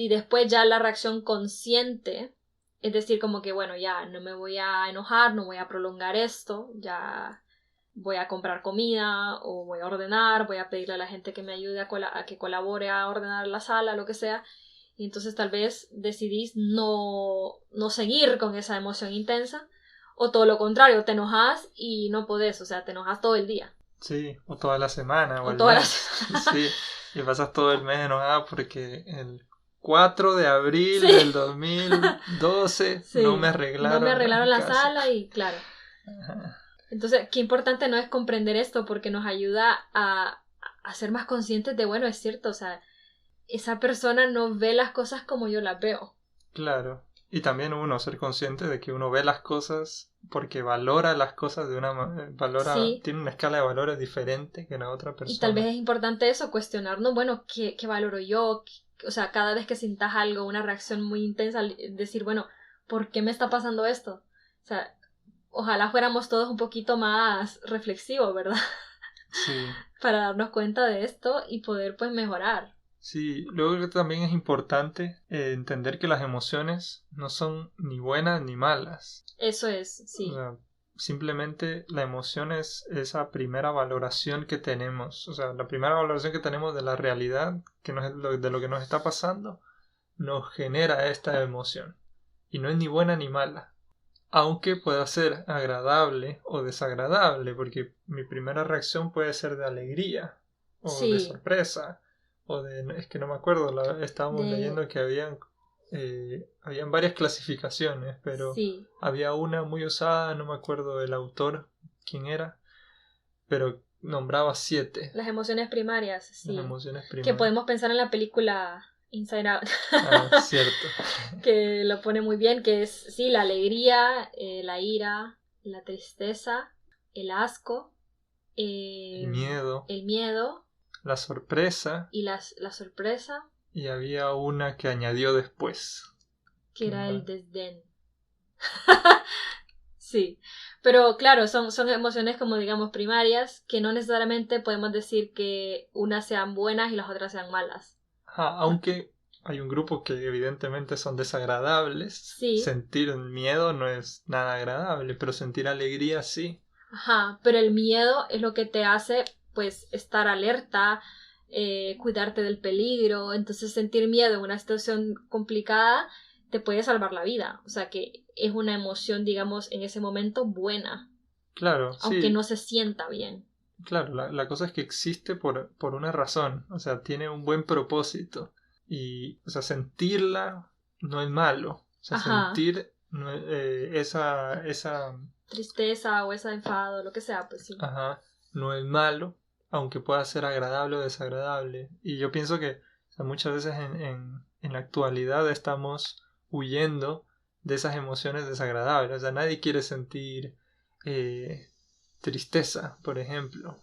después ya la reacción consciente, es decir, como que bueno, ya no me voy a enojar, no voy a prolongar esto, ya voy a comprar comida o voy a ordenar, voy a pedirle a la gente que me ayude a que colabore a ordenar la sala, lo que sea. Y entonces tal vez decidís no seguir con esa emoción intensa, o todo lo contrario, te enojas y no podés, o sea, te enojas todo el día. Sí, o toda la semana o O el toda la mes. semana. Sí, y pasas todo el mes enojada porque el 4 de abril Sí. del 2012 Sí, no me arreglaron la casa. sala y claro. Ajá. Entonces, qué importante no es comprender esto porque nos ayuda a ser más conscientes de, bueno, es cierto, o sea, esa persona no ve las cosas como yo las veo. Claro. Y también uno ser consciente de que uno ve las cosas porque valora las cosas de una Sí. tiene una escala de valores diferente que la otra Y tal vez persona. es importante eso, cuestionarnos, bueno, ¿qué valoro yo? O sea, cada vez que sintas algo, una reacción muy intensa, decir, bueno, ¿por qué me está pasando esto? O sea, ojalá fuéramos todos un poquito más reflexivos, ¿verdad? Sí. Para darnos cuenta de esto y poder, pues, mejorar. Sí, luego que también es importante entender que las emociones no son ni buenas ni malas. Eso es, O sí. sea, simplemente la emoción es esa primera valoración que tenemos. O sea, la primera valoración que tenemos de la realidad, de lo que nos está pasando, nos genera esta emoción. Y no es ni buena ni mala. Aunque pueda ser agradable o desagradable, porque mi primera reacción puede ser de alegría o de Sí, sorpresa o es que no me acuerdo, estábamos de... leyendo que habían varias clasificaciones, pero Sí, había una muy usada, no me acuerdo el autor, quién era, pero nombraba 7 las emociones primarias, las sí. emociones Que primarias. podemos pensar en la película Inside Out. Ah, cierto. Que lo pone muy bien, que es, sí, la alegría, la ira, la tristeza, el asco, El miedo, el miedo la sorpresa, y la sorpresa, y había una que añadió después. que era el desdén. Sí, pero claro, son emociones como digamos primarias, que no necesariamente podemos decir que unas sean buenas y las otras sean malas. Ajá, aunque hay un grupo que evidentemente son desagradables. Sí, Sentir miedo no es nada agradable, pero sentir alegría sí. ajá, pero el miedo es lo que te hace pues estar alerta, cuidarte del peligro, entonces sentir miedo en una situación complicada te puede salvar la vida, o sea que es una emoción digamos en ese momento buena, Claro, aunque sí, no se sienta bien. claro, la cosa es que existe por una razón, o sea, tiene un buen propósito. Y, o sea, sentirla no es malo. O sea, Ajá, sentir esa tristeza o ese enfado, lo que sea, pues sí. ajá, no es malo, aunque pueda ser agradable o desagradable. Y yo pienso que o sea, muchas veces en la actualidad estamos huyendo de esas emociones desagradables. O sea, nadie quiere sentir tristeza, por ejemplo,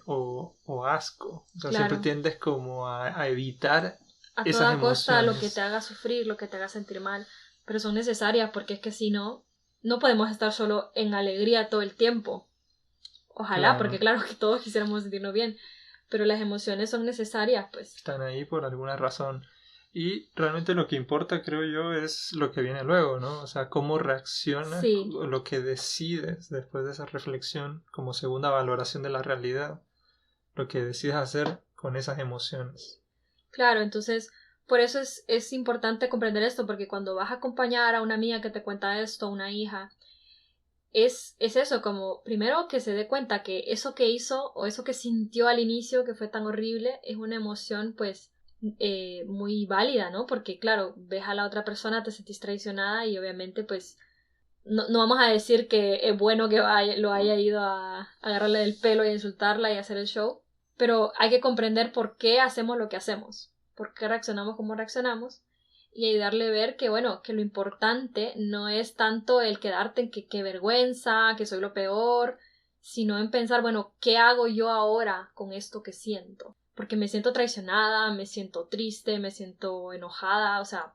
o asco. O sea, siempre Claro, tiendes como a evitar a esas toda costa lo que te emociones. haga sufrir, lo que te haga sentir mal, pero son necesarias porque es que si no, no podemos estar solo en alegría todo el tiempo. Ojalá, porque Claro, claro que todos quisiéramos sentirnos bien, pero las emociones son necesarias, pues. están ahí por alguna razón. Y realmente lo que importa, creo yo, es lo que viene luego, ¿no? O sea, cómo reaccionas, Sí, lo que decides después de esa reflexión como segunda valoración de la realidad, lo que decides hacer con esas emociones. claro, entonces, por eso es importante comprender esto, porque cuando vas a acompañar a una amiga que te cuenta esto, una hija, es eso, como primero que se dé cuenta que eso que hizo o eso que sintió al inicio, que fue tan horrible, es una emoción pues muy válida, ¿no? Porque claro, ves a la otra persona, te sentís traicionada y obviamente pues no vamos a decir que es bueno que lo haya ido a agarrarle del pelo y a insultarla y hacer el show, pero hay que comprender por qué hacemos lo que hacemos, por qué reaccionamos como reaccionamos y ayudarle a ver que, bueno, que lo importante no es tanto el quedarte en que qué vergüenza, que soy lo peor, sino en pensar, bueno, ¿qué hago yo ahora con esto que siento? Porque me siento traicionada, me siento triste, me siento enojada, o sea,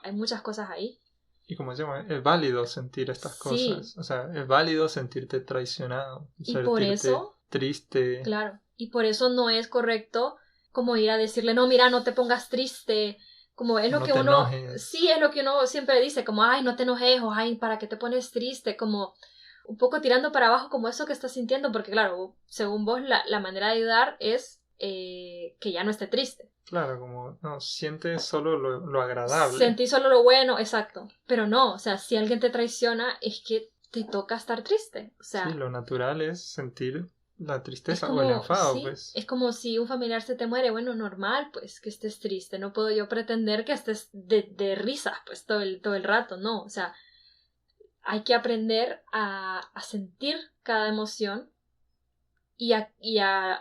hay muchas cosas ahí. Y como decíamos, es válido sentir estas Sí, cosas. O sea, es válido sentirte traicionado, y por sentirte eso, triste. claro, y por eso no es correcto como ir a decirle, no, mira, no te pongas triste, como es O lo no que te uno, enojes. sí es lo que uno siempre dice, como, ay, no te enojes, o ay, ¿para qué te pones triste? Como un poco tirando para abajo como eso que estás sintiendo, porque claro, según vos, la manera de ayudar es que ya no esté triste. Claro, como no, siente solo lo agradable. Sentí solo lo bueno, exacto. Pero no, o sea, si alguien te traiciona, es que te toca estar triste. O Sí, sea, lo natural es sentir la es tristeza o el como, enfado, sí, pues. es como si un familiar se te muere, bueno, normal, pues, que estés triste. No puedo yo pretender que estés de risas, pues, todo el rato, no. O sea, hay que aprender a sentir cada emoción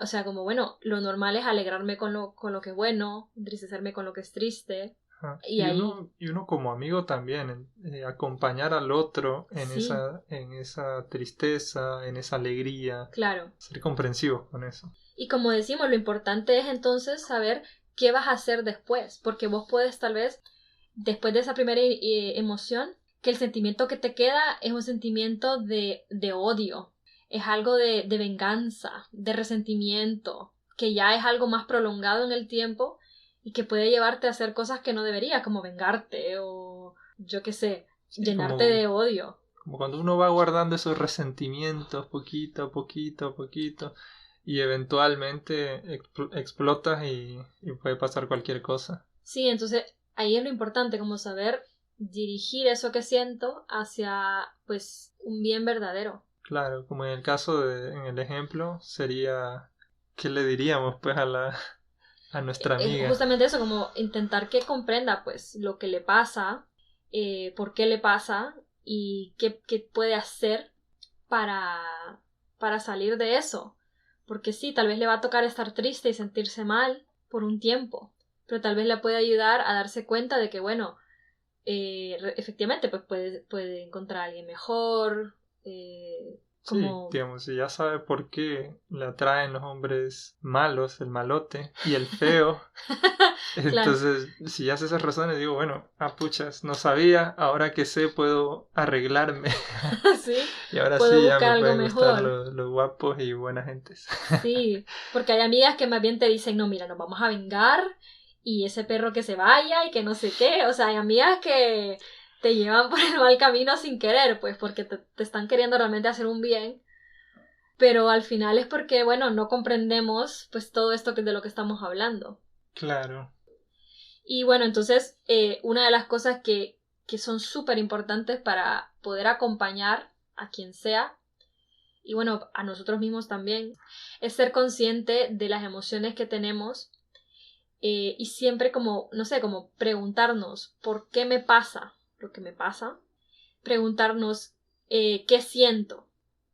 o sea, como, bueno, lo normal es alegrarme con lo que es bueno, entristecerme con lo que es triste. Ajá. Y ahí, Y uno como amigo también, acompañar al otro sí, en esa tristeza, en esa alegría, claro. ser comprensivos con eso. Y como decimos, lo importante es entonces saber qué vas a hacer después, porque vos puedes tal vez, después de esa primera emoción, que el sentimiento que te queda es un sentimiento de odio, es algo de venganza, de resentimiento, que ya es algo más prolongado en el tiempo y que puede llevarte a hacer cosas que no debería, como vengarte o yo qué sé, Sí, llenarte de odio. como cuando uno va guardando esos resentimientos poquito a poquito a poquito y eventualmente explotas y puede pasar cualquier cosa. Sí, entonces ahí es lo importante, como saber dirigir eso que siento hacia, pues, un bien verdadero. Claro, como en el caso en el ejemplo, sería, ¿qué le diríamos pues a nuestra Es amiga? justamente eso, como intentar que comprenda, pues, lo que le pasa, por qué le pasa y qué puede hacer para, para salir de eso. Porque sí, tal vez le va a tocar estar triste y sentirse mal por un tiempo, pero tal vez le puede ayudar a darse cuenta de que, bueno, efectivamente, pues puede encontrar a alguien mejor, Sí, como... digamos, si ya sabe por qué le atraen los hombres malos, el malote y el feo, Claro, entonces si ya hace esas razones, digo, bueno, puchas, no sabía, ahora que sé puedo arreglarme sí, y ahora puedo sí ya buscar me algo pueden gustar mejor. los guapos y buenas gentes. Sí, porque hay amigas que más bien te dicen, no, mira, nos vamos a vengar y ese perro que se vaya y que no sé qué. O sea, hay amigas que te llevan por el mal camino sin querer, pues porque te están queriendo realmente hacer un bien, pero al final es porque, bueno, no comprendemos pues todo esto de lo que estamos hablando. Claro, Y bueno, entonces, una de las cosas que son súper importantes para poder acompañar a quien sea, y bueno, a nosotros mismos también, es ser consciente de las emociones que tenemos y siempre como, no sé, como preguntarnos por qué me pasa lo que me pasa, preguntarnos qué siento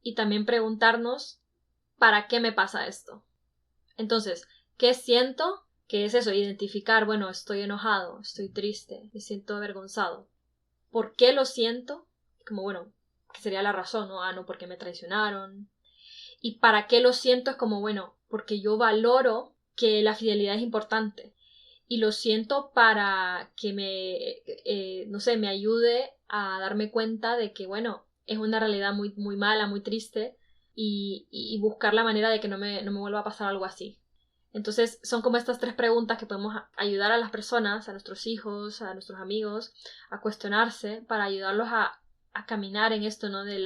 y también preguntarnos para qué me pasa esto. Entonces, ¿qué siento? ¿Qué es eso? Identificar, bueno, estoy enojado, estoy triste, me siento avergonzado. ¿Por qué lo siento? Como, bueno, ¿qué sería la razón? ¿No? Ah, no, porque me traicionaron. ¿Y para qué lo siento? Es como, bueno, porque yo valoro que la fidelidad es importante. Y lo siento para que no sé, me ayude a darme cuenta de que, bueno, es una realidad muy mala, muy triste, y buscar la manera de que no me vuelva a pasar algo así. Entonces son como estas tres preguntas que podemos ayudar a las personas, a nuestros hijos, a nuestros amigos, a cuestionarse para ayudarlos a caminar en esto, ¿no? De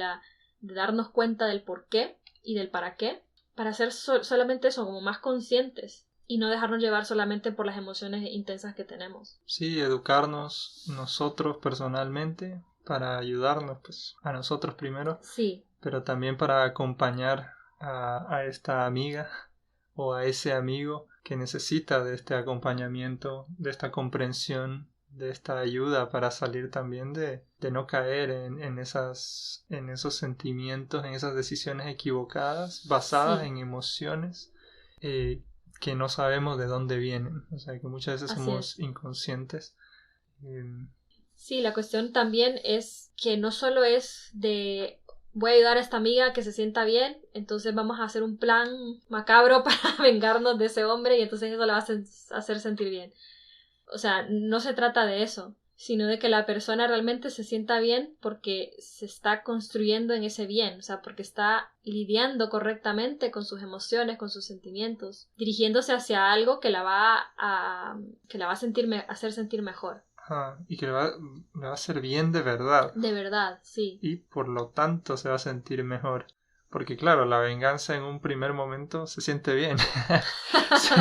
darnos cuenta del por qué y del para qué, para ser solamente eso, como más conscientes y no dejarnos llevar solamente por las emociones intensas que tenemos. sí, educarnos nosotros personalmente para ayudarnos pues a nosotros primero, Sí, pero también para acompañar a esta amiga o a ese amigo que necesita de este acompañamiento, de esta comprensión, de esta ayuda para salir también de no caer en esos sentimientos, en esas decisiones equivocadas, basadas sí, en emociones eh, que no sabemos de dónde vienen. O sea, que muchas veces así somos es. inconscientes Sí, la cuestión también es que no solo es de voy a ayudar a esta amiga a que se sienta bien, entonces vamos a hacer un plan macabro para vengarnos de ese hombre y entonces eso la va a hacer sentir bien. O sea, no se trata de eso, sino de que la persona realmente se sienta bien porque se está construyendo en ese bien, o sea, porque está lidiando correctamente con sus emociones, con sus sentimientos, dirigiéndose hacia algo que la va a hacer sentir mejor. Y que le va a hacer bien de verdad. De verdad, sí. Y por lo tanto se va a sentir mejor. Porque claro, la venganza en un primer momento se siente bien. Sí,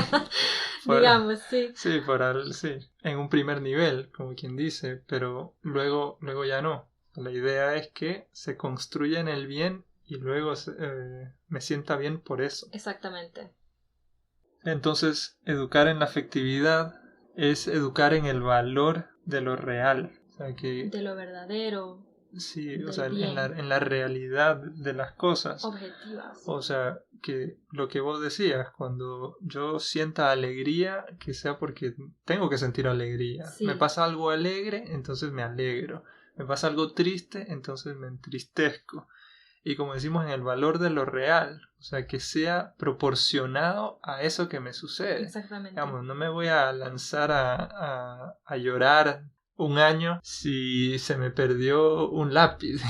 digamos, sí. Sí, sí, en un primer nivel, como quien dice, pero luego ya no. La idea es que se construya en el bien y luego me sienta bien por eso. Exactamente. Entonces, educar en la afectividad es educar en el valor de lo real. O sea, de lo verdadero. Sí, o sea, en la realidad de las cosas. Objetivas. O sea, que lo que vos decías, cuando yo sienta alegría, que sea porque tengo que sentir alegría. Sí. Me pasa algo alegre, entonces me alegro. Me pasa algo triste, entonces me entristezco. Y como decimos, en el valor de lo real, o sea, que sea proporcionado a eso que me sucede. Exactamente. Digamos, no me voy a lanzar a llorar un año si se me perdió un lápiz.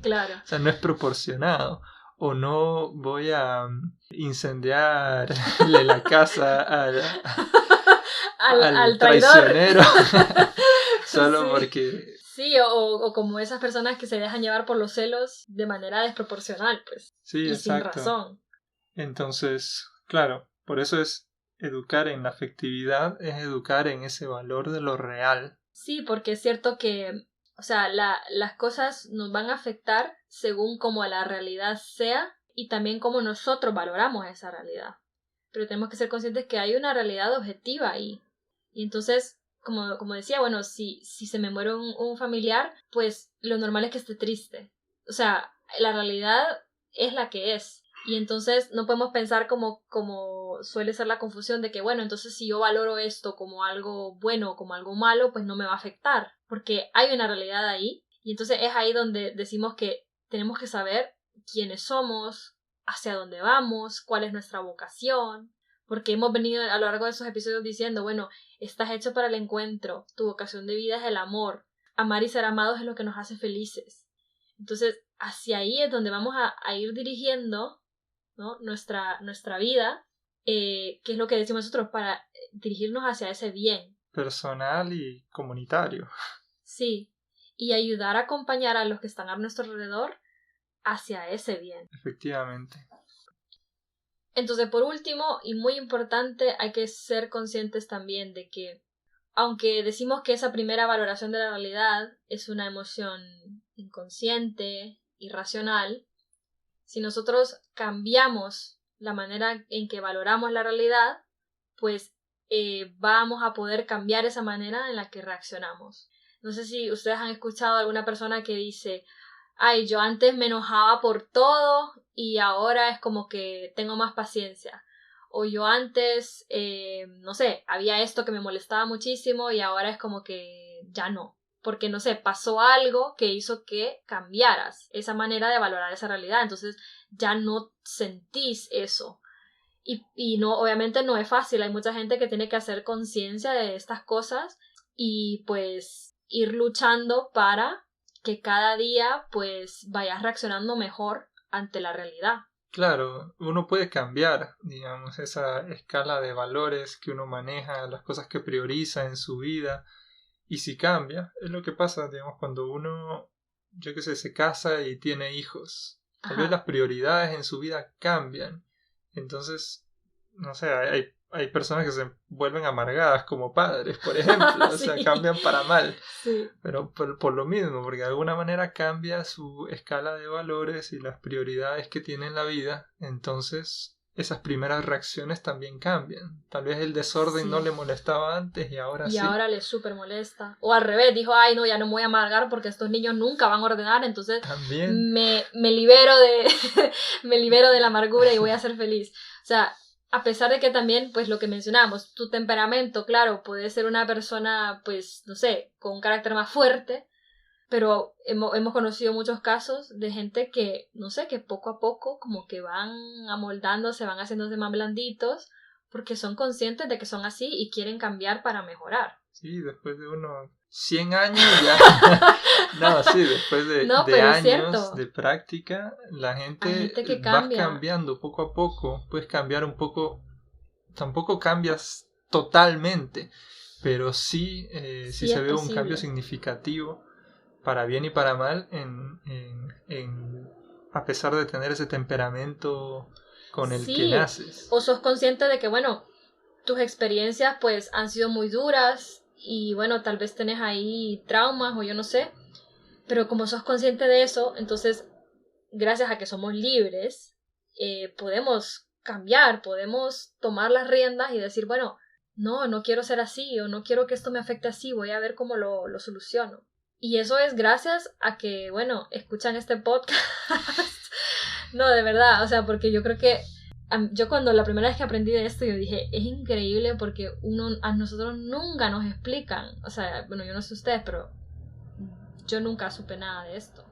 Claro. O sea, no es proporcionado. O no voy a incendiarle la casa al traicionero solo sí. Porque... Sí, o como esas personas que se dejan llevar por los celos de manera desproporcional, pues. Sí, y exacto. sin razón. Entonces, claro, por eso es educar en la afectividad, es educar en ese valor de lo real. Sí, porque es cierto que, o sea, las cosas nos van a afectar según como la realidad sea y también como nosotros valoramos esa realidad. Pero tenemos que ser conscientes que hay una realidad objetiva ahí. Y entonces, como decía, bueno, si se me muere un familiar, pues lo normal es que esté triste. O sea, la realidad es la que es. Y entonces no podemos pensar como suele ser la confusión de que, bueno, entonces si yo valoro esto como algo bueno o como algo malo, pues no me va a afectar. Porque hay una realidad ahí. Y entonces es ahí donde decimos que tenemos que saber quiénes somos, hacia dónde vamos, cuál es nuestra vocación. Porque hemos venido a lo largo de esos episodios diciendo, bueno, estás hecho para el encuentro, tu vocación de vida es el amor, amar y ser amados es lo que nos hace felices. Entonces, hacia ahí es donde vamos a ir dirigiendo, ¿no? nuestra vida, que es lo que decimos nosotros, para dirigirnos hacia ese bien. Personal y comunitario. Sí, y ayudar a acompañar a los que están a nuestro alrededor hacia ese bien. Efectivamente. Entonces, por último, y muy importante, hay que ser conscientes también de que, aunque decimos que esa primera valoración de la realidad es una emoción inconsciente, irracional, si nosotros cambiamos la manera en que valoramos la realidad, pues vamos a poder cambiar esa manera en la que reaccionamos. No sé si ustedes han escuchado a alguna persona que dice, ay, yo antes me enojaba por todo y ahora es como que tengo más paciencia. O yo antes, no sé, había esto que me molestaba muchísimo y ahora es como que ya no. Porque, no sé, pasó algo que hizo que cambiaras esa manera de valorar esa realidad. Entonces ya no sentís eso. Y no, obviamente no es fácil. Hay mucha gente que tiene que hacer conciencia de estas cosas y pues ir luchando para que cada día pues vayas reaccionando mejor ante la realidad. Claro, uno puede cambiar, digamos, esa escala de valores que uno maneja, las cosas que prioriza en su vida, y si cambia, es lo que pasa, digamos, cuando uno, yo qué sé, se casa y tiene hijos. Tal vez las prioridades en su vida cambian. Entonces, no sé, hay personas que se vuelven amargadas como padres, por ejemplo, o sea, cambian para mal. Sí. Pero por lo mismo, porque de alguna manera cambia su escala de valores y las prioridades que tiene en la vida, entonces esas primeras reacciones también cambian. Tal vez el desorden no le molestaba antes y ahora sí. Y ahora le súper molesta. O al revés, dijo, ay no, ya no me voy a amargar porque estos niños nunca van a ordenar, entonces también me libero de me libero de la amargura y voy a ser feliz. O sea, a pesar de que también, pues lo que mencionábamos, tu temperamento, claro, puede ser una persona, pues, no sé, con un carácter más fuerte, pero hemos conocido muchos casos de gente que, no sé, que poco a poco como que van amoldándose, van haciéndose más blanditos, porque son conscientes de que son así y quieren cambiar para mejorar. Sí, después de unos 100 años ya... No, sí, después de años de práctica, la gente que va cambiando poco a poco. Puedes cambiar un poco, tampoco cambias totalmente, pero sí, sí se ve un cambio significativo para bien y para mal a pesar de tener ese temperamento con el que naces. O sos consciente de que, bueno, tus experiencias pues han sido muy duras y bueno, tal vez tenés ahí traumas o yo no sé, pero como sos consciente de eso, entonces gracias a que somos libres, podemos cambiar, podemos tomar las riendas y decir, bueno, no quiero ser así o no quiero que esto me afecte así, voy a ver cómo lo soluciono. Y eso es gracias a que, bueno, escuchan este podcast. No, de verdad, o sea, porque yo creo que yo cuando la primera vez que aprendí de esto, yo dije, es increíble porque a nosotros nunca nos explican. O sea, bueno, yo no sé ustedes, pero yo nunca supe nada de esto.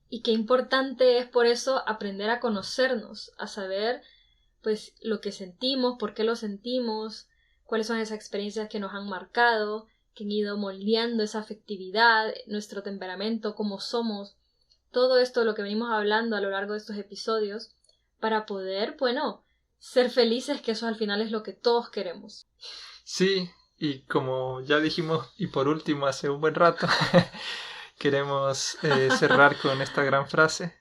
Y qué importante es por eso aprender a conocernos, a saber pues lo que sentimos, por qué lo sentimos, cuáles son esas experiencias que nos han marcado, que han ido moldeando esa afectividad, nuestro temperamento, cómo somos, todo esto de lo que venimos hablando a lo largo de estos episodios, para poder, bueno, ser felices, que eso al final es lo que todos queremos. Sí, y como ya dijimos, y por último hace un buen rato, queremos cerrar con esta gran frase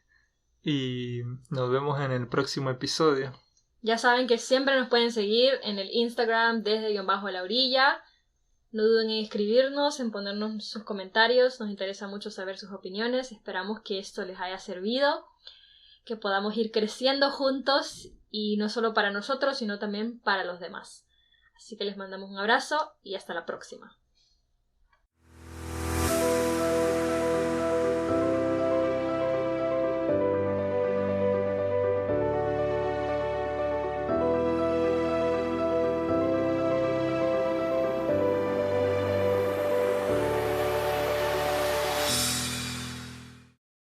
y nos vemos en el próximo episodio. Ya saben que siempre nos pueden seguir en el Instagram desde_la_orilla. No duden en escribirnos, en ponernos sus comentarios. Nos interesa mucho saber sus opiniones. Esperamos que esto les haya servido, que podamos ir creciendo juntos y no solo para nosotros, sino también para los demás. Así que les mandamos un abrazo y hasta la próxima.